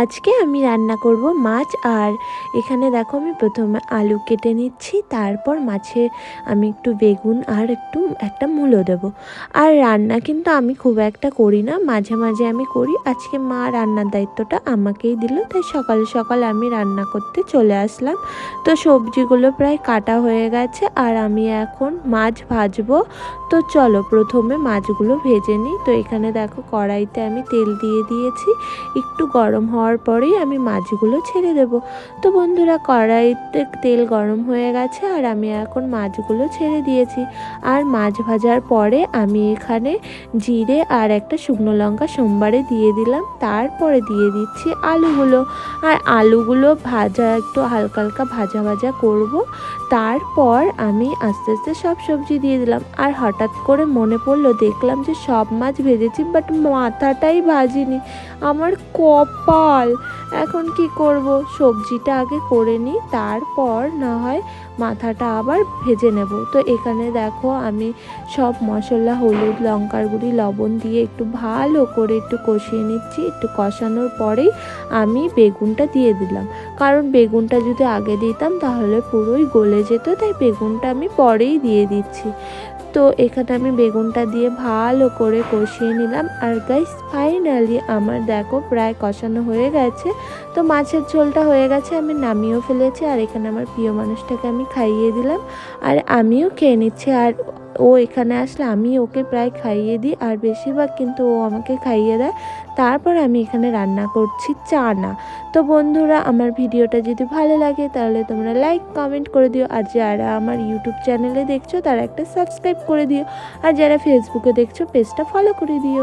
আজকে আমি রান্না করব মাছ। আর এখানে দেখো আমি প্রথমে আলু কেটে নিচ্ছি, তারপর মাছে আমি একটু বেগুন আর একটা মূলো দেব। আর রান্না কিন্তু আমি খুব একটা করি না, মাঝে মাঝে আমি করি। আজকে মা রান্নার দায়িত্বটা আমাকেই দিল, তাই সকাল সকাল আমি রান্না করতে চলে আসলাম। তো সবজিগুলো প্রায় কাটা হয়ে গেছে আর আমি এখন মাছ ভাজবো। তো চলো প্রথমে মাছগুলো ভেজে নিই। তো এখানে দেখো কড়াইতে আমি তেল দিয়ে দিয়েছি, একটু গরম হওয়ার পরেই আমি মাছগুলো ছেড়ে দেব। তো বন্ধুরা, কড়াইতে তেল গরম হয়ে গেছে আর আমি এখন মাছগুলো ছেড়ে দিয়েছি। আর মাছ ভাজার পরে আমি এখানে জিরে আর একটা শুকনো লঙ্কা সোমবারে দিয়ে দিলাম, তারপরে দিয়ে দিচ্ছি আলুগুলো। আর আলুগুলো ভাজা একটু হালকা হালকা ভাজা ভাজা করব। তারপর আমি আস্তে আস্তে সব সবজি দিয়ে দিলাম। আর হঠাৎ করে মনে পড়লো, দেখলাম যে সব মাছ ভেজেছি বাট মাথাটাই ভাজিনি। আমার কপাল! এখন কি করব? সবজিটা আগে করে নিই, তারপর না হয় মাথাটা আবার ভেজে নেব। তো এখানে দেখো আমি সব মশলা, হলুদ, লঙ্কার গুঁড়ি, লবণ দিয়ে একটু ভালো করে একটু কষিয়ে নিচ্ছি। একটু কষানোর পরেই আমি বেগুনটা দিয়ে দিলাম, কারণ বেগুনটা যদি আগে দিতাম তাহলে পুরোই গলে যেত, তাই বেগুনটা আমি পরেই দিয়ে দিচ্ছি। তো এখানে আমি বেগুনটা দিয়ে ভালো করে কষিয়ে নিলাম। আর গাইস, ফাইনালি আমার দেখো প্রায় কষানো হয়ে গেছে। তো মাছের ঝোলটা হয়ে গেছে, আমি নামিয়েও ফেলেছি। আর এখানে আমার প্রিয় মানুষটাকে আমি খাইয়ে দিলাম আর আমিও খেয়ে নিচ্ছি। আর ও এখানে আসলে আমি ওকে প্রায় খাইয়ে দিই, আর বেশিরভাগ কিন্তু ও আমাকে খাইয়ে দেয়। তারপর আমি এখানে রান্না করছি চানা। তো বন্ধুরা, আমার ভিডিওটা যদি ভালো লাগে তাহলে তোমরা লাইক কমেন্ট করে দিও। আর যারা আমার ইউটিউব চ্যানেলে দেখছো তারা একটা সাবস্ক্রাইব করে দিও। আর যারা ফেসবুকে দেখছো পেজটা ফলো করে দিও।